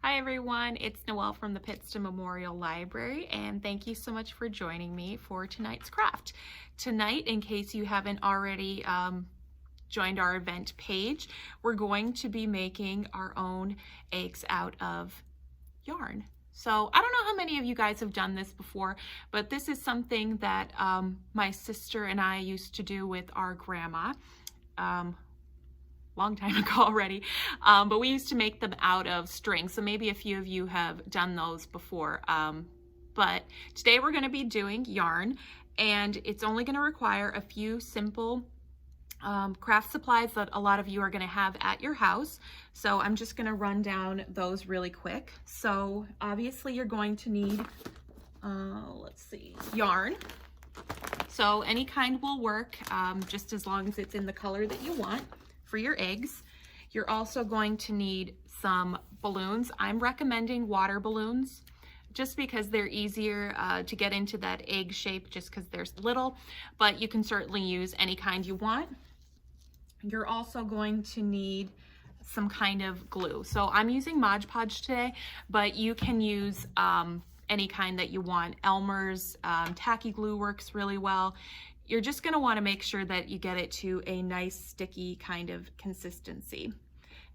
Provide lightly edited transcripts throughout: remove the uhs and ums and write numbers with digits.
Hi everyone, it's Noelle from the Pittston Memorial Library, and thank you so much for joining me for tonight's craft. Tonight, in case you haven't already joined our event page, we're going to be making our own eggs out of yarn. So I don't know how many of you guys have done this before, but this is something that my sister and I used to do with our grandma. Long time ago already, but we used to make them out of string, so maybe a few of you have done those before, but today we're going to be doing yarn, and it's only going to require a few simple craft supplies that a lot of you are going to have at your house. So I'm just going to run down those really quick. So obviously you're going to need yarn. So any kind will work, just as long as it's in the color that you want for your eggs. You're also going to need some balloons. I'm recommending water balloons just because they're easier to get into that egg shape, just because they're little, but you can certainly use any kind you want. You're also going to need some kind of glue. So I'm using Modge Podge today, but you can use any kind that you want. Elmer's tacky glue works really well. You're just going to want to make sure that you get it to a nice sticky kind of consistency.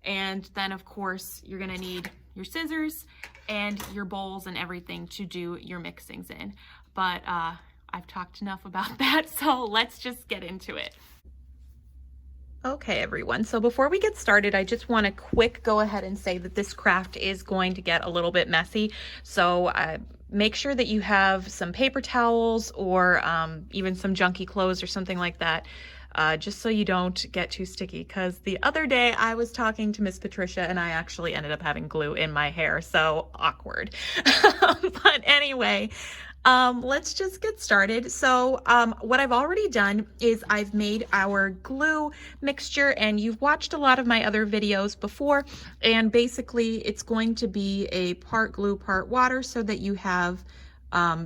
And then of course you're going to need your scissors and your bowls and everything to do your mixings in. But I've talked enough about that, so let's just get into it. Okay everyone, so before we get started, I just want to go ahead and say that this craft is going to get a little bit messy. So make sure that you have some paper towels or even some junky clothes or something like that, just so you don't get too sticky. Because the other day I was talking to Miss Patricia and I actually ended up having glue in my hair, so awkward. But anyway, let's just get started. So what I've already done is I've made our glue mixture, and you've watched a lot of my other videos before, and basically it's going to be a part glue, part water, so that you have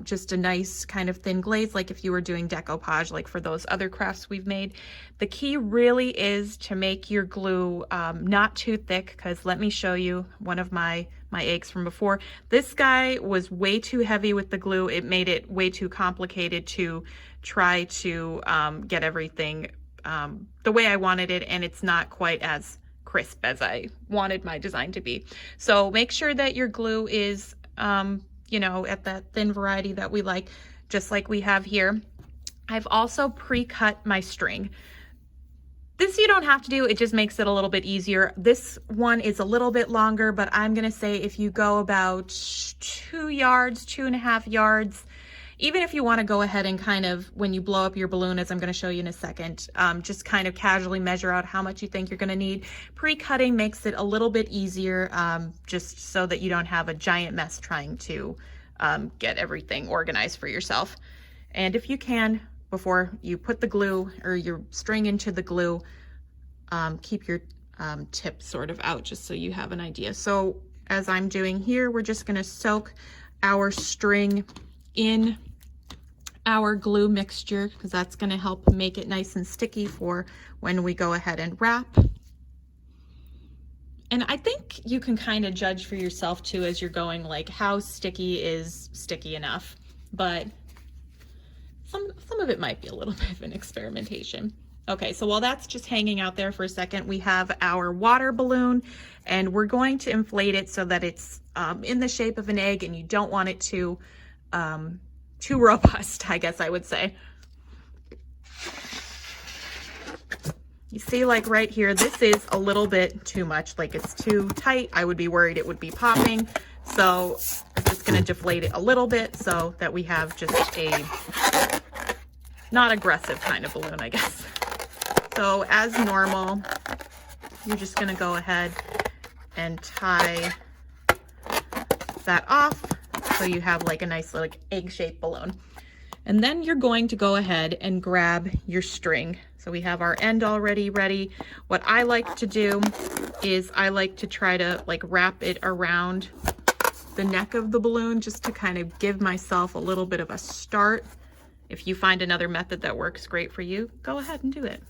just a nice kind of thin glaze, like if you were doing decoupage, like for those other crafts we've made. The key really is to make your glue not too thick, because let me show you one of my eggs from before. This guy was way too heavy with the glue. It made it way too complicated to try to get everything the way I wanted it, and it's not quite as crisp as I wanted my design to be. So make sure that your glue is you know, at that thin variety that we like, just like we have here. I've also pre-cut my string. This you don't have to do, it just makes it a little bit easier. This one is a little bit longer, but I'm gonna say if you go about 2 yards, 2.5 yards, even if you wanna go ahead and kind of, when you blow up your balloon, as I'm gonna show you in a second, just kind of casually measure out how much you think you're gonna need. Pre-cutting makes it a little bit easier, just so that you don't have a giant mess trying to get everything organized for yourself. And if you can, before you put the glue or your string into the glue, keep your tip sort of out, just so you have an idea. So as I'm doing here, we're just gonna soak our string in our glue mixture, because that's going to help make it nice and sticky for when we go ahead and wrap. And I think you can kind of judge for yourself too as you're going, like how sticky is sticky enough, but some of it might be a little bit of an experimentation. Okay, so while that's just hanging out there for a second, we have our water balloon, and we're going to inflate it so that it's in the shape of an egg, and you don't want it too robust, I guess I would say. You see, like right here, this is a little bit too much, like it's too tight. I would be worried it would be popping. So I'm just gonna deflate it a little bit so that we have just a not aggressive kind of balloon, I guess. So as normal, you're just gonna go ahead and tie that off, so you have like a nice little egg-shaped balloon. And then you're going to go ahead and grab your string. So we have our end already ready. What I like to do is I like to try to like wrap it around the neck of the balloon, just to kind of give myself a little bit of a start. If you find another method that works great for you, go ahead and do it.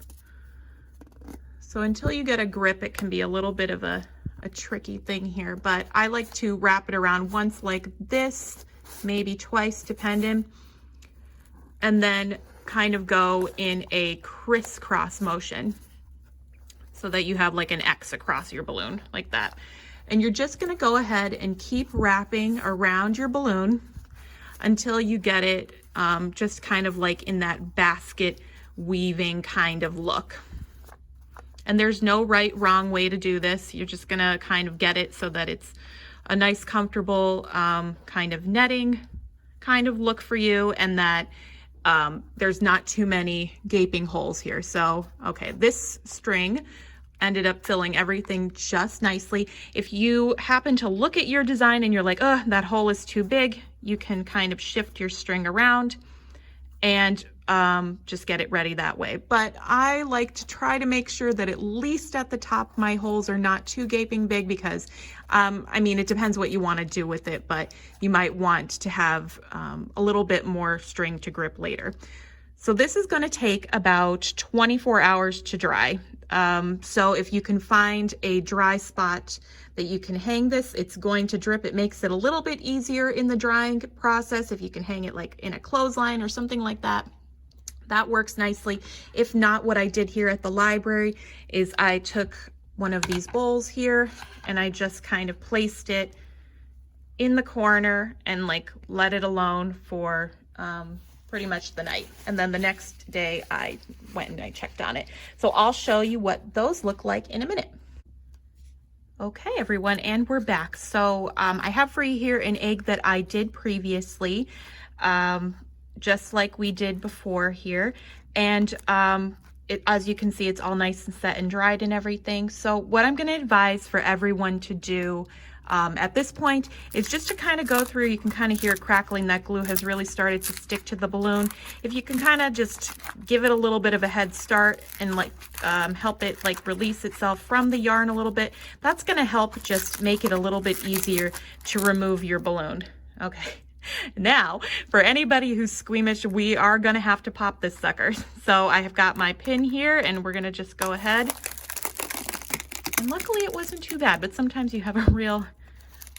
So until you get a grip, it can be a little bit of a a tricky thing here, but I like to wrap it around once like this, maybe twice depending, and then kind of go in a crisscross motion so that you have like an X across your balloon like that. And you're just gonna go ahead and keep wrapping around your balloon until you get it just kind of like in that basket weaving kind of look. And there's no right, wrong way to do this. You're just gonna kind of get it so that it's a nice, comfortable kind of netting kind of look for you, and that there's not too many gaping holes here. So, okay, this string ended up filling everything just nicely. If you happen to look at your design and you're like, oh, that hole is too big, you can kind of shift your string around and just get it ready that way. But I like to try to make sure that at least at the top my holes are not too gaping big, because I mean, it depends what you want to do with it, but you might want to have a little bit more string to grip later. So this is going to take about 24 hours to dry. So if you can find a dry spot that you can hang this, it's going to drip. It makes it a little bit easier in the drying process. If you can hang it like in a clothesline or something like that, that works nicely. If not, what I did here at the library is I took one of these bowls here and I just kind of placed it in the corner and like let it alone for pretty much the night. And then the next day I went and I checked on it. So I'll show you what those look like in a minute. Okay, everyone, and we're back. So I have for you here an egg that I did previously, just like we did before here. And as you can see, it's all nice and set and dried and everything. So what I'm going to advise for everyone to do at this point is just to kind of go through. You can kind of hear it crackling. That glue has really started to stick to the balloon. If you can kind of just give it a little bit of a head start and like help it like release itself from the yarn a little bit, that's going to help just make it a little bit easier to remove your balloon. Okay. Now, for anybody who's squeamish, we are going to have to pop this sucker. So I have got my pin here and we're going to just go ahead. And luckily it wasn't too bad, but sometimes you have a real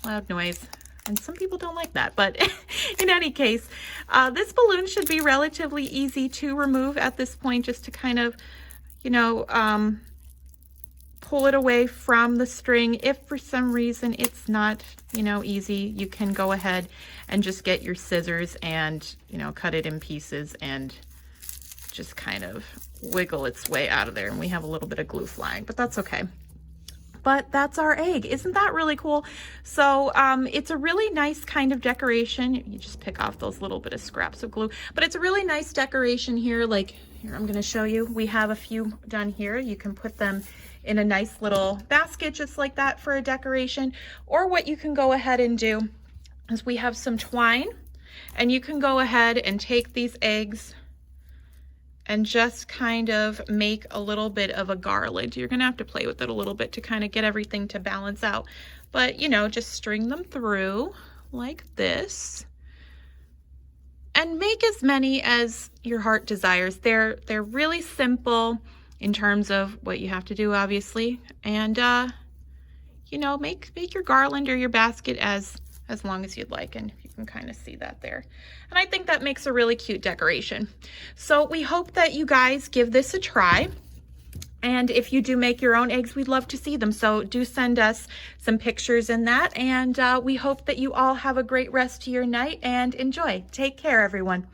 loud noise and some people don't like that. But in any case, this balloon should be relatively easy to remove at this point, just to kind of, you know, pull it away from the string. If for some reason it's not, you know, easy, you can go ahead and just get your scissors and, you know, cut it in pieces and just kind of wiggle its way out of there. And we have a little bit of glue flying, but that's okay. But that's our egg. Isn't that really cool? So it's a really nice kind of decoration. You just pick off those little bit of scraps of glue, but it's a really nice decoration here. Like here, I'm gonna show you. We have a few done here. You can put them in a nice little basket just like that for a decoration. Or what you can go ahead and do is we have some twine, and you can go ahead and take these eggs and just kind of make a little bit of a garland. You're gonna have to play with it a little bit to kind of get everything to balance out. But, you know, just string them through like this and make as many as your heart desires. They're really simple in terms of what you have to do, obviously. And, you know, make your garland or your basket as long as you'd like. And you can kind of see that there. And I think that makes a really cute decoration. So we hope that you guys give this a try. And if you do make your own eggs, we'd love to see them. So do send us some pictures in that. And we hope that you all have a great rest of your night and enjoy. Take care, everyone.